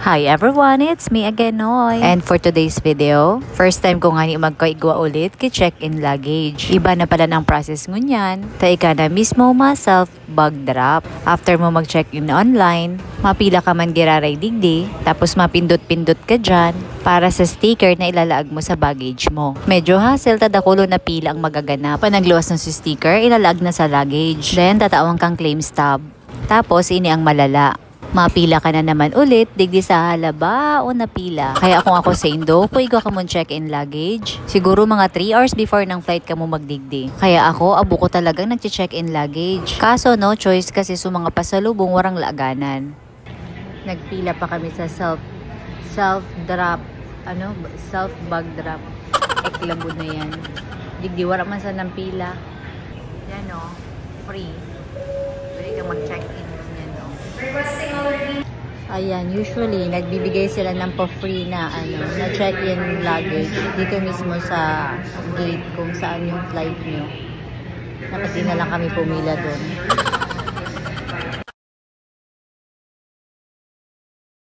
Hi everyone, it's me again, Noy. And for today's video, first time ko nga ni magkaigwa ulit kay check-in luggage. Iba na pala ng process ngunyan. Tay ka na mismo ma-self bag drop. After mo mag-check-in online, mapila ka man giraray digdi, tapos mapindot-pindot ka dyan para sa sticker na ilalaag mo sa baggage mo. Medyo hassle, tadakulo na pila ang magaganap. Panagluwas ng si sticker, ilalaag na sa luggage. Then tatawang kang claim stub. Tapos ini ang malala. Mapila ka na naman ulit, digdi sa halaba o napila. Kaya kung ako sa Indo, kuiga ka mong check-in luggage. Siguro mga 3 hours before ng flight ka mo magdigdi. Kaya ako, abo ko talagang nag-check-in luggage. Kaso no choice kasi sa mga pasalubong warang laaganan. Nagpila pa kami sa self-drop, self-bag drop. Eklabod na yan. Digdi, wala man sa ng pila. Yan o, free. Pwede kang mag-check-in. Ayan, usually nagbibigay sila ng pa-free na na check-in luggage dito mismo sa gate kung saan yung flight nyo. Dapat di na lang kami pumila doon.